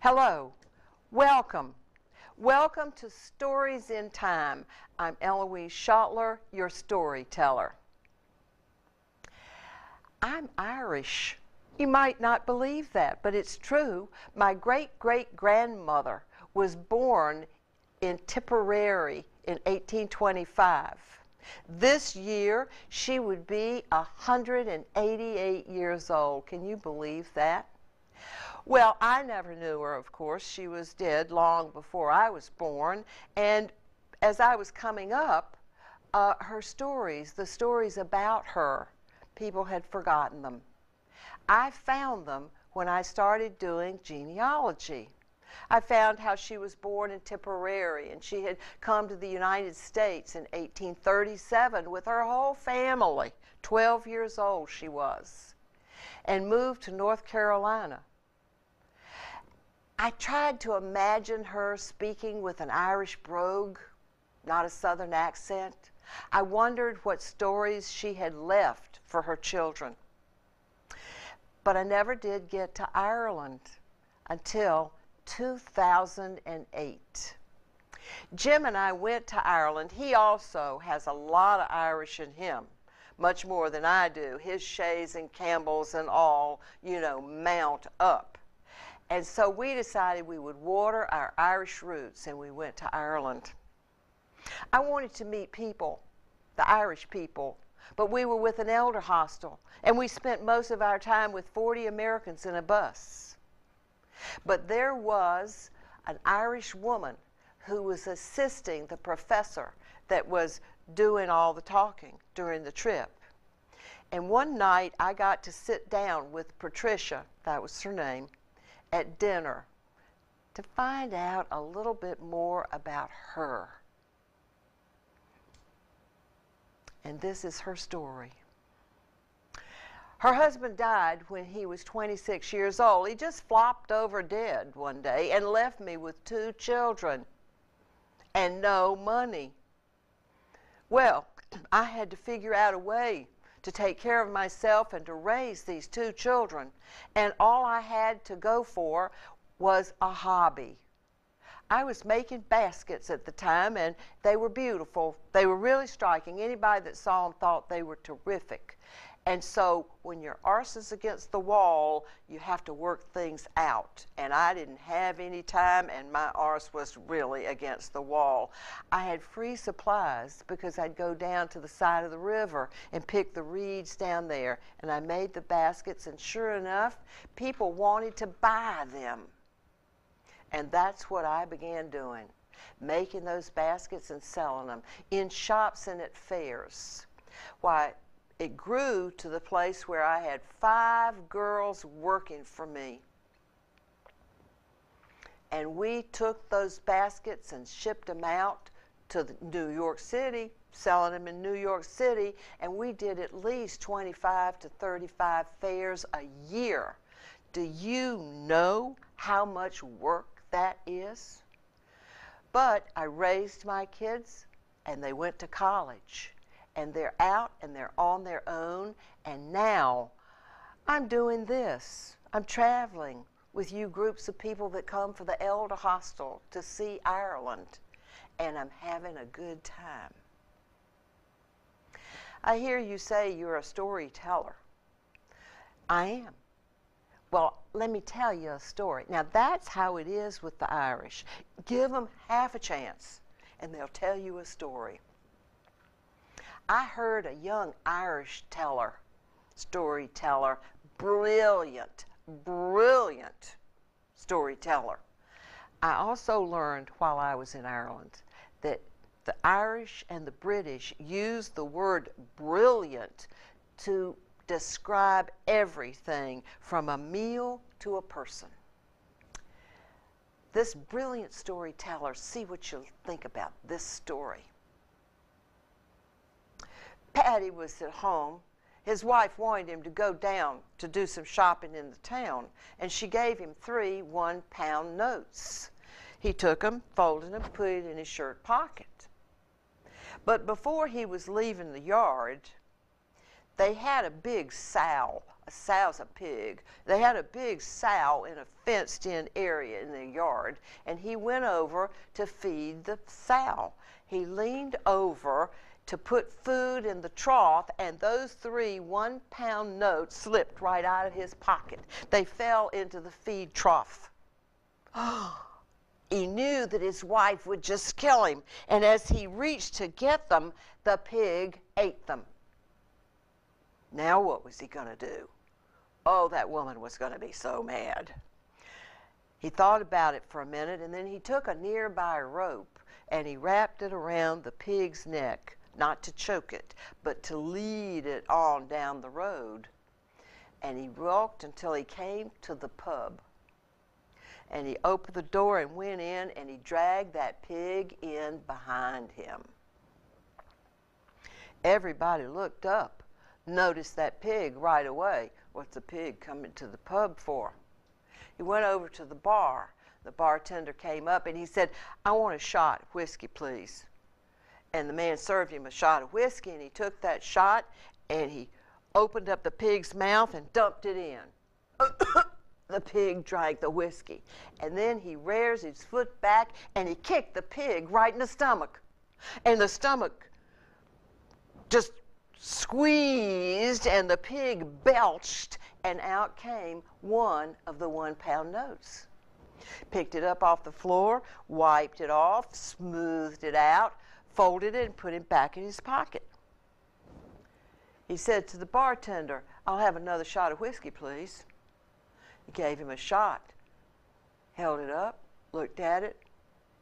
Hello, welcome. Welcome to Stories in Time. I'm Eloise Schottler, your storyteller. I'm Irish. You might not believe that, but it's true. My great-great-grandmother was born in Tipperary in 1825. This year, she would be 188 years old. Can you believe that? Well, I never knew her, of course. She was dead long before I was born. And as I was coming up, her stories, the stories about her, people had forgotten them. I found them when I started doing genealogy. I found how she was born in Tipperary, and she had come to the United States in 1837 with her whole family. 12 years old she was, and moved to North Carolina. I tried to imagine her speaking with an Irish brogue, not a Southern accent. I wondered what stories she had left for her children. But I never did get to Ireland until 2008. Jim and I went to Ireland. He also has a lot of Irish in him, much more than I do. His Sheas and Campbells and all, mount up. And so we decided we would water our Irish roots, and we went to Ireland. I wanted to meet people, the Irish people, but we were with an elder hostel, and we spent most of our time with 40 Americans in a bus. But there was an Irish woman who was assisting the professor that was doing all the talking during the trip. And one night I got to sit down with Patricia, that was her name, at dinner to find out a little bit more about her. And this is her story. Her husband died when he was 26 years old. He just flopped over dead one day and left me with 2 children and no money. Well, I had to figure out a way to take care of myself and to raise these 2 children. And all I had to go for was a hobby. I was making baskets at the time, and they were beautiful. They were really striking. Anybody that saw them thought they were terrific. And so when your arse is against the wall, you have to work things out. And I didn't have any time, and my arse was really against the wall. I had free supplies because I'd go down to the side of the river and pick the reeds down there. And I made the baskets, and sure enough, people wanted to buy them. And that's what I began doing, making those baskets and selling them in shops and at fairs. Why, it grew to the place where I had 5 girls working for me. And we took those baskets and shipped them out to New York City, selling them in New York City, and we did at least 25 to 35 fairs a year. Do you know how much work that is? But I raised my kids, and they went to college. And they're out and they're on their own, and now I'm doing this. I'm traveling with you groups of people that come for the elder hostel to see Ireland, and I'm having a good time. I hear you say you're a storyteller. I am. Well, let me tell you a story. Now, that's how it is with the Irish. Give them half a chance, and they'll tell you a story. I heard a young Irish storyteller, brilliant storyteller. I also learned while I was in Ireland that the Irish and the British use the word brilliant to describe everything from a meal to a person. This brilliant storyteller, see what you think about this story. Paddy was at home. His wife wanted him to go down to do some shopping in the town, and she gave him 3 one-pound notes. He took them, folded them, put it in his shirt pocket. But before he was leaving the yard, they had a big sow a sow's a pig. They had a big sow in a fenced-in area in the yard, and he went over to feed the sow. He leaned over to put food in the trough, and those 3 one-pound notes slipped right out of his pocket. They fell into the feed trough. He knew that his wife would just kill him, and as he reached to get them, the pig ate them. Now what was he going to do? Oh, that woman was going to be so mad. He thought about it for a minute, and then he took a nearby rope and he wrapped it around the pig's neck, not to choke it, but to lead it on down the road. And he walked until he came to the pub. And he opened the door and went in, and he dragged that pig in behind him. Everybody looked up, noticed that pig right away. What's the pig coming to the pub for? He went over to the bar. The bartender came up and he said, "I want a shot of whiskey, please." And the man served him a shot of whiskey, and he took that shot and he opened up the pig's mouth and dumped it in. The pig drank the whiskey, and then he rears his foot back and he kicked the pig right in the stomach. And the stomach just squeezed, and the pig belched, and out came one of the one-pound notes. Picked it up off the floor, wiped it off, smoothed it out, folded it, and put it back in his pocket. He said to the bartender, "I'll have another shot of whiskey, please." He gave him a shot, held it up, looked at it,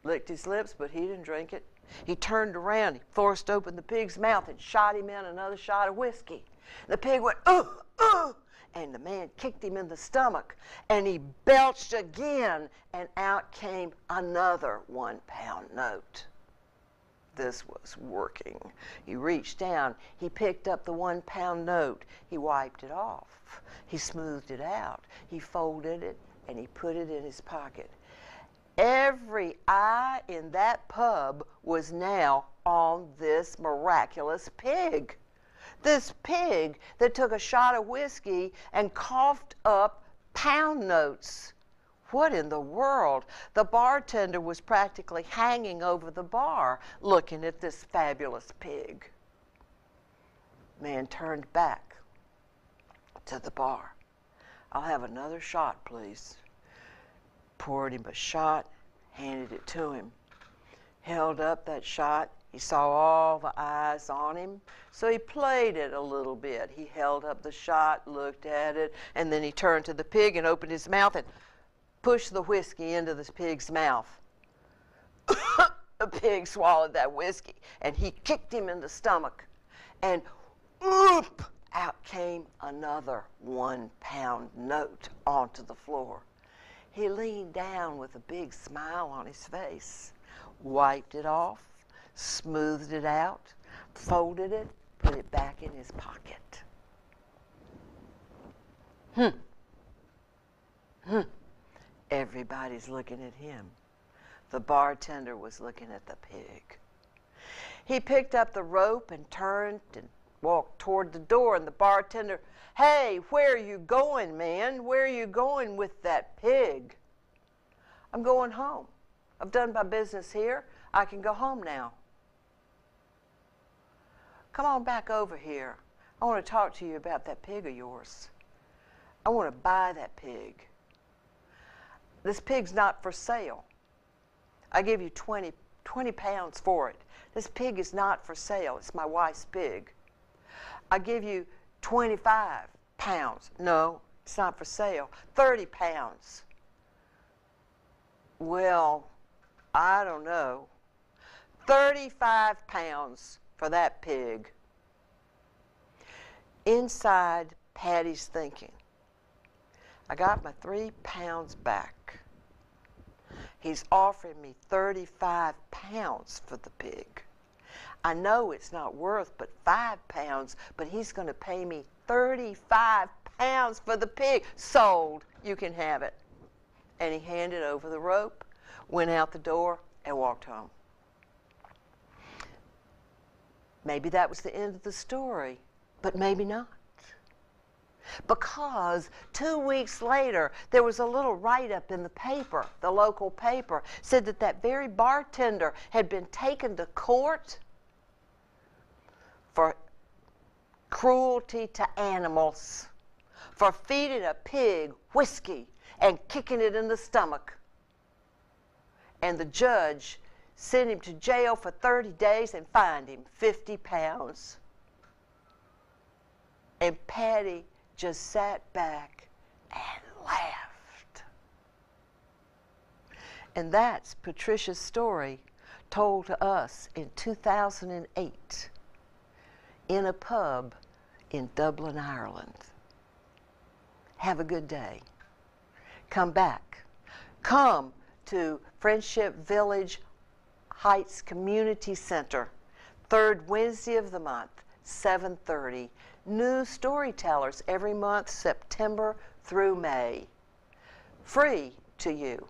licked his lips, but he didn't drink it. He turned around, he forced open the pig's mouth and shot him in another shot of whiskey. The pig went, "Ugh, ugh," and the man kicked him in the stomach, and he belched again, and out came another one-pound note. This was working. He reached down, he picked up the one-pound note, he wiped it off, he smoothed it out, he folded it, and he put it in his pocket. Every eye in that pub was now on this miraculous pig. This pig that took a shot of whiskey and coughed up pound notes. What in the world? The bartender was practically hanging over the bar looking at this fabulous pig. Man turned back to the bar. "I'll have another shot, please." Poured him a shot, handed it to him. Held up that shot. He saw all the eyes on him, so he played it a little bit. He held up the shot, looked at it, and then he turned to the pig and opened his mouth and pushed the whiskey into the pig's mouth. The pig swallowed that whiskey, and he kicked him in the stomach, and whoop, out came another one-pound note onto the floor. He leaned down with a big smile on his face, wiped it off, smoothed it out, folded it, put it back in his pocket. Everybody's looking at him. The bartender was looking at the pig. He picked up the rope and turned and walked toward the door, and the bartender, "Hey, where are you going, man? Where are you going with that pig?" "I'm going home. I've done my business here. I can go home now." "Come on back over here. I want to talk to you about that pig of yours. I want to buy that pig. This pig's not for sale. I give you 20 pounds for it. This pig is not for sale. It's my wife's pig. I give you 25 pounds. No, it's not for sale. 30 pounds. Well, I don't know. 35 pounds for that pig. Inside, Patty's thinking, I got my 3 pounds back. He's offering me 35 pounds for the pig. I know it's not worth but 5 pounds, but he's going to pay me 35 pounds for the pig. Sold. You can have it. And he handed over the rope, went out the door, and walked home. Maybe that was the end of the story, but maybe not. because 2 weeks later there was a little write-up in the paper, the local paper, said that that very bartender had been taken to court for cruelty to animals, for feeding a pig whiskey and kicking it in the stomach. And the judge sent him to jail for 30 days and fined him 50 pounds. And Patty just sat back and laughed. And that's Patricia's story, told to us in 2008 in a pub in Dublin, Ireland. Have a good day. Come back. Come to Friendship Village Heights Community Center, third Wednesday of the month, 7:30. New storytellers every month, September through May. Free to you.